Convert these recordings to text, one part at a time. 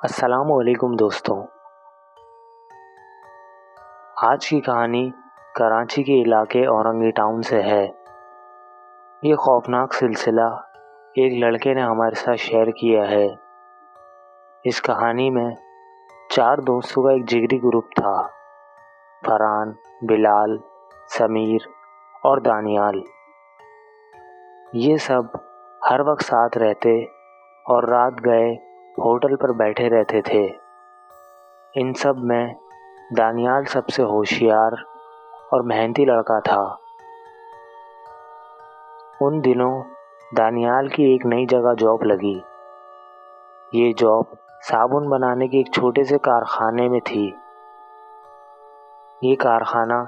السلام علیکم دوستوں، آج کی کہانی کراچی کے علاقے اورنگی ٹاؤن سے ہے۔ یہ خوفناک سلسلہ ایک لڑکے نے ہمارے ساتھ شیئر کیا ہے۔ اس کہانی میں 4 دوستوں کا ایک جگری گروپ تھا: فرحان، بلال، سمیر اور دانیال۔ یہ سب ہر وقت ساتھ رہتے اور رات گئے ہوٹل پر بیٹھے رہتے تھے۔ ان سب میں دانیال سب سے ہوشیار اور محنتی لڑکا تھا۔ ان دنوں دانیال کی ایک نئی جگہ جاب لگی۔ یہ جاب صابن بنانے کے ایک چھوٹے سے کارخانے میں تھی۔ یہ کارخانہ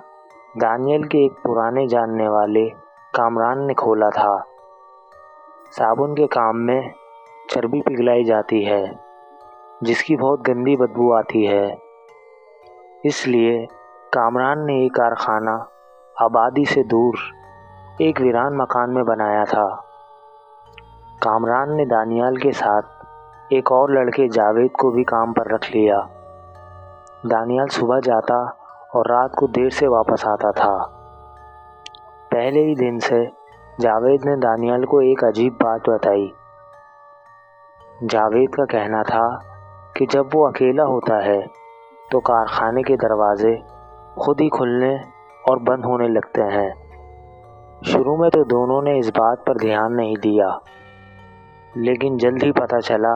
دانیال کے ایک پرانے جاننے والے کامران نے کھولا تھا۔ صابن کے کام میں چربی پگھلائی جاتی ہے، جس کی بہت گندی بدبو آتی ہے۔ اس لیے کامران نے یہ کارخانہ آبادی سے دور ایک ویران مکان میں بنایا تھا۔ کامران نے دانیال کے ساتھ ایک اور لڑکے جاوید کو بھی کام پر رکھ لیا۔ دانیال صبح جاتا اور رات کو دیر سے واپس آتا تھا۔ پہلے ہی دن سے جاوید نے دانیال کو ایک عجیب بات بتائی۔ جاوید کا کہنا تھا کہ جب وہ اکیلا ہوتا ہے تو کارخانے کے دروازے خود ہی کھلنے اور بند ہونے لگتے ہیں۔ شروع میں تو دونوں نے اس بات پر دھیان نہیں دیا، لیکن جلد ہی پتہ چلا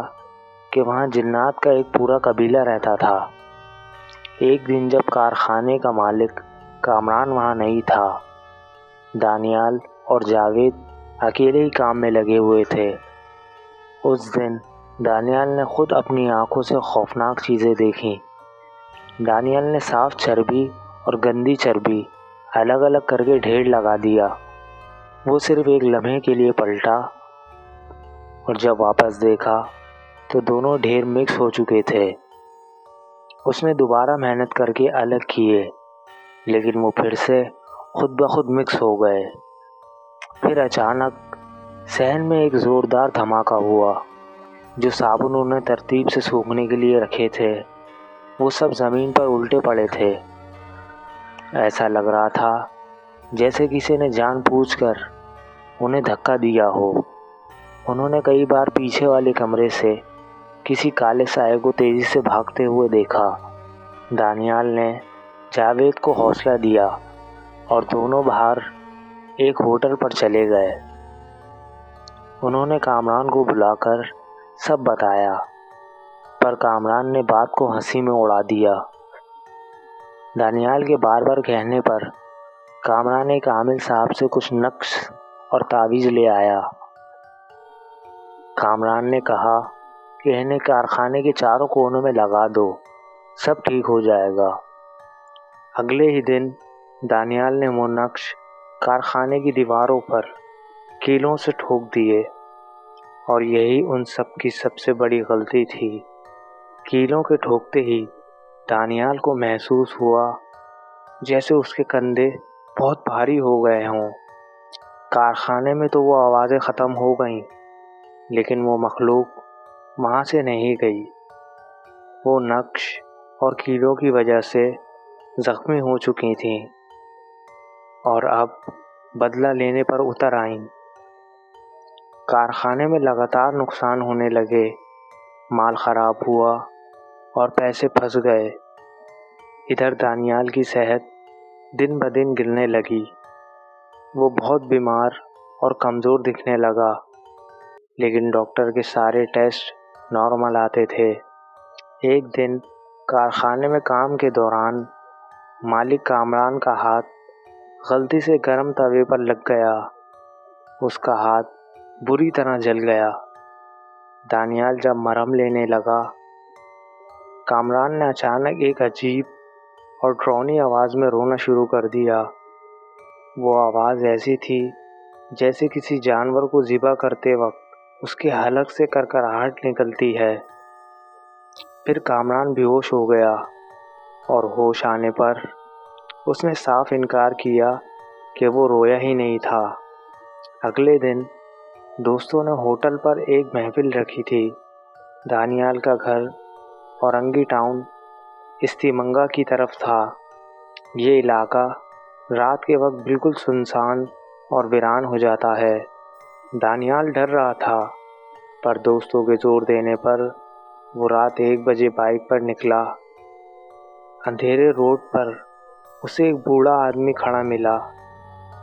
کہ وہاں جنات کا ایک پورا قبیلہ رہتا تھا۔ ایک دن جب کارخانے کا مالک کامران وہاں نہیں تھا، دانیال اور جاوید اکیلے ہی کام میں لگے ہوئے تھے۔ اس دن دانیال نے خود اپنی آنکھوں سے خوفناک چیزیں دیکھیں۔ دانیال نے صاف چربی اور گندی چربی الگ الگ کر کے ڈھیر لگا دیا۔ وہ صرف ایک لمحے کے لیے پلٹا اور جب واپس دیکھا تو دونوں ڈھیر مکس ہو چکے تھے۔ اس نے دوبارہ محنت کر کے الگ کیے، لیکن وہ پھر سے خود بخود مکس ہو گئے۔ پھر اچانک صحن میں ایک زوردار دھماکہ ہوا۔ جو صابن انہوں نے ترتیب سے سوکھنے کے لیے رکھے تھے، وہ سب زمین پر الٹے پڑے تھے۔ ایسا لگ رہا تھا جیسے کسی نے جان بوجھ کر انہیں دھکا دیا ہو۔ انہوں نے کئی بار پیچھے والے کمرے سے کسی کالے سائے کو تیزی سے بھاگتے ہوئے دیکھا۔ دانیال نے جاوید کو حوصلہ دیا اور دونوں باہر ایک ہوٹل پر چلے گئے۔ انہوں نے کامران کو بلا کر سب بتایا، پر کامران نے بات کو ہنسی میں اڑا دیا۔ دانیال کے بار بار کہنے پر کامران ایک عامل صاحب سے کچھ نقش اور تعویذ لے آیا۔ کامران نے کہا کہ انہیں کارخانے کے چاروں کونوں میں لگا دو، سب ٹھیک ہو جائے گا۔ اگلے ہی دن دانیال نے وہ نقش کارخانے کی دیواروں پر کیلوں سے ٹھوک دیے، اور یہی ان سب کی سب سے بڑی غلطی تھی۔ کیلوں کے ٹھوکتے ہی دانیال کو محسوس ہوا جیسے اس کے کندھے بہت بھاری ہو گئے ہوں۔ کارخانے میں تو وہ آوازیں ختم ہو گئیں، لیکن وہ مخلوق وہاں سے نہیں گئی۔ وہ نقش اور کیلوں کی وجہ سے زخمی ہو چکی تھیں اور اب بدلہ لینے پر اتر آئیں۔ کارخانے میں لگاتار نقصان ہونے لگے، مال خراب ہوا اور پیسے پھنس گئے۔ ادھر دانیال کی صحت دن بدن گرنے لگی۔ وہ بہت بیمار اور کمزور دکھنے لگا، لیکن ڈاکٹر کے سارے ٹیسٹ نارمل آتے تھے۔ ایک دن کارخانے میں کام کے دوران مالک کامران کا ہاتھ غلطی سے گرم توے پر لگ گیا۔ اس کا ہاتھ بری طرح جل گیا۔ دانیال جب مرہم لینے لگا، کامران نے اچانک ایک عجیب اور ڈراؤنی آواز میں رونا شروع کر دیا۔ وہ آواز ایسی تھی جیسے کسی جانور کو ذبح کرتے وقت اس کے حلق سے کرکراہٹ نکلتی ہے۔ پھر کامران بے ہوش ہو گیا اور ہوش آنے پر اس نے صاف انکار کیا کہ وہ رویا ہی نہیں تھا۔ اگلے دن دوستوں نے ہوٹل پر ایک محفل رکھی تھی۔ دانیال کا گھر اورنگی ٹاؤن استیمنگا کی طرف تھا۔ یہ علاقہ رات کے وقت بالکل سنسان اور ویران ہو جاتا ہے۔ دانیال ڈر رہا تھا، پر دوستوں کے زور دینے پر وہ رات 1 بجے بائک پر نکلا۔ اندھیرے روڈ پر اسے ایک بوڑھا آدمی کھڑا ملا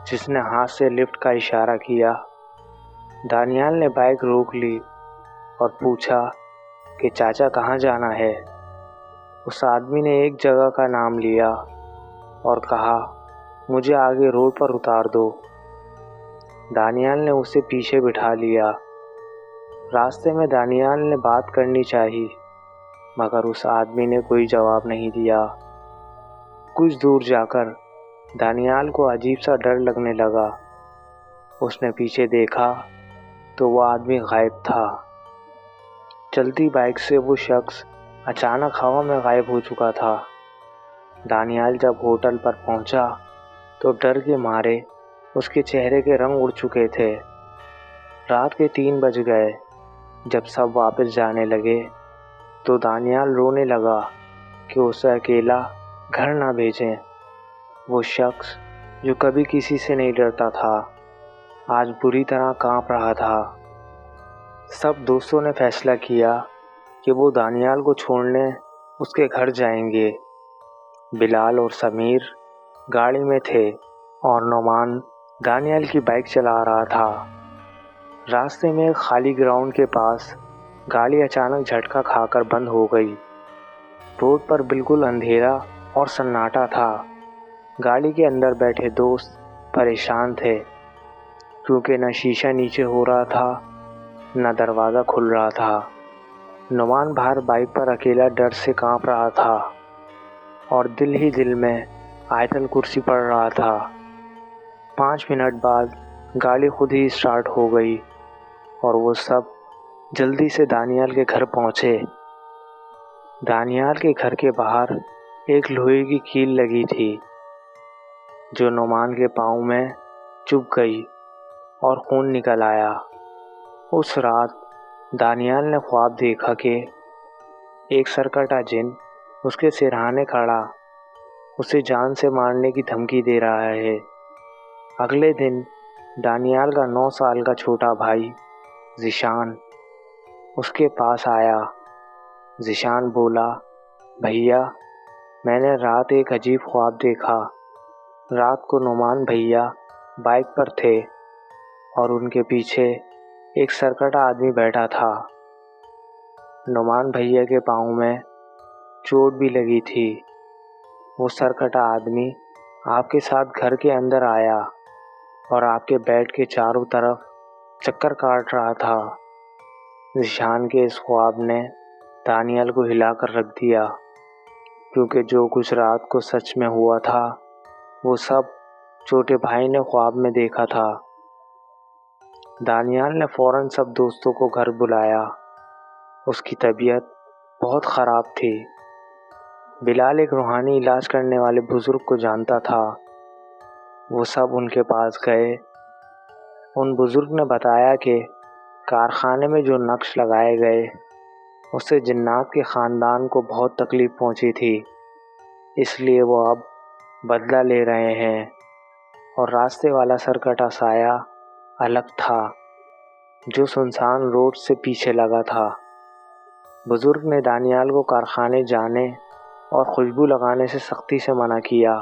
جس نے ہاتھ سے لفٹ کا اشارہ کیا۔ دانیال نے بائک روک لی اور پوچھا کہ چاچا کہاں جانا ہے؟ اس آدمی نے ایک جگہ کا نام لیا اور کہا مجھے آگے روڈ پر اتار دو۔ دانیال نے اسے پیچھے بٹھا لیا۔ راستے میں دانیال نے بات کرنی چاہی، مگر اس آدمی نے کوئی جواب نہیں دیا۔ کچھ دور جا کر دانیال کو عجیب سا ڈر لگنے لگا۔ اس نے پیچھے دیکھا تو وہ آدمی غائب تھا۔ چلتی بائک سے وہ شخص اچانک ہوا میں غائب ہو چکا تھا۔ دانیال جب ہوٹل پر پہنچا تو ڈر کے مارے اس کے چہرے کے رنگ اڑ چکے تھے۔ رات کے 3 بج گئے۔ جب سب واپس جانے لگے تو دانیال رونے لگا کہ اسے اکیلا گھر نہ بھیجیں۔ وہ شخص جو کبھی کسی سے نہیں ڈرتا تھا، آج بری طرح کانپ رہا تھا۔ سب دوستوں نے فیصلہ کیا کہ وہ دانیال کو چھوڑنے اس کے گھر جائیں گے۔ بلال اور سمیر گاڑی میں تھے اور نعمان دانیال کی بائک چلا رہا تھا۔ راستے میں ایک خالی گراؤنڈ کے پاس گاڑی اچانک جھٹکا کھا کر بند ہو گئی۔ روڈ پر بالکل اندھیرا اور سناٹا تھا۔ گاڑی کے اندر بیٹھے دوست پریشان تھے، کیونکہ نہ شیشہ نیچے ہو رہا تھا نہ دروازہ کھل رہا تھا۔ نعمان باہر بائک پر اکیلا ڈر سے کانپ رہا تھا اور دل ہی دل میں آیت الکرسی پڑھ رہا تھا۔ 5 منٹ بعد گاڑی خود ہی اسٹارٹ ہو گئی اور وہ سب جلدی سے دانیال کے گھر پہنچے۔ دانیال کے گھر کے باہر ایک لوہے کی کیل لگی تھی جو نعمان کے پاؤں میں چبھ گئی اور خون نکل آیا۔ اس رات دانیال نے خواب دیکھا کہ ایک سرکٹا جن اس کے سرہانے کھڑا اسے جان سے مارنے کی دھمکی دے رہا ہے۔ اگلے دن دانیال کا 9 سال کا چھوٹا بھائی ذیشان اس کے پاس آیا۔ ذیشان بولا، بھیا میں نے رات ایک عجیب خواب دیکھا۔ رات کو نعمان بھیا بائک پر تھے اور ان کے پیچھے ایک سرکٹا آدمی بیٹھا تھا۔ نعمان بھیا کے پاؤں میں چوٹ بھی لگی تھی۔ وہ سرکٹا آدمی آپ کے ساتھ گھر کے اندر آیا اور آپ کے بیڈ کے چاروں طرف چکر کاٹ رہا تھا۔ ذیشان کے اس خواب نے دانیال کو ہلا کر رکھ دیا، کیونکہ جو کچھ رات کو سچ میں ہوا تھا وہ سب چھوٹے بھائی نے خواب میں دیکھا تھا۔ دانیال نے فوراً سب دوستوں کو گھر بلایا۔ اس کی طبیعت بہت خراب تھی۔ بلال ایک روحانی علاج کرنے والے بزرگ کو جانتا تھا۔ وہ سب ان کے پاس گئے۔ ان بزرگ نے بتایا کہ کارخانے میں جو نقش لگائے گئے اس سے جنات کے خاندان کو بہت تکلیف پہنچی تھی، اس لیے وہ اب بدلہ لے رہے ہیں۔ اور راستے والا سرکٹا سایہ الگ تھا جو سنسان روڈ سے پیچھے لگا تھا۔ بزرگ نے دانیال کو کارخانے جانے اور خوشبو لگانے سے سختی سے منع کیا،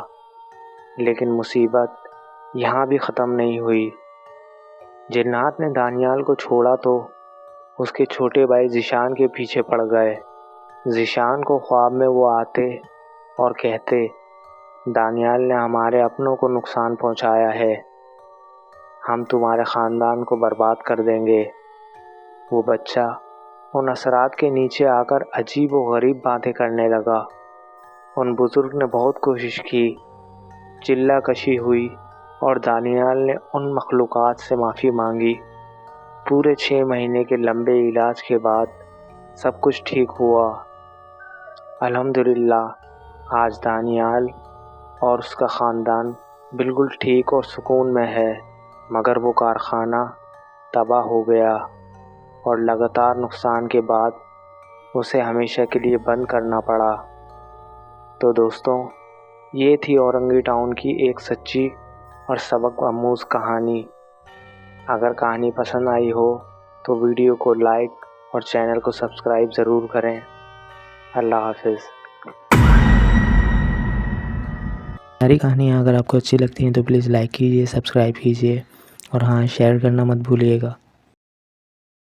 لیکن مصیبت یہاں بھی ختم نہیں ہوئی۔ جنات نے دانیال کو چھوڑا تو اس کے چھوٹے بھائی ذیشان کے پیچھے پڑ گئے۔ ذیشان کو خواب میں وہ آتے اور کہتے، دانیال نے ہمارے اپنوں کو نقصان پہنچایا ہے، ہم تمہارے خاندان کو برباد کر دیں گے۔ وہ بچہ ان اثرات کے نیچے آ کر عجیب و غریب باتیں کرنے لگا۔ ان بزرگ نے بہت کوشش کی، چلہ کشی ہوئی اور دانیال نے ان مخلوقات سے معافی مانگی۔ پورے 6 مہینے کے لمبے علاج کے بعد سب کچھ ٹھیک ہوا۔ الحمدللہ آج دانیال اور اس کا خاندان بالکل ٹھیک اور سکون میں ہے، مگر وہ کارخانہ تباہ ہو گیا اور لگاتار نقصان کے بعد اسے ہمیشہ کے لیے بند کرنا پڑا۔ تو دوستوں، یہ تھی اورنگی ٹاؤن کی ایک سچی اور سبق آموز کہانی۔ اگر کہانی پسند آئی ہو تو ویڈیو کو لائک اور چینل کو سبسکرائب ضرور کریں۔ اللہ حافظ۔ ہماری کہانیاں اگر آپ کو اچھی لگتی ہیں تو پلیز لائک کیجیے، سبسکرائب کیجیے اور ہاں، شیئر کرنا مت بھولیے گا۔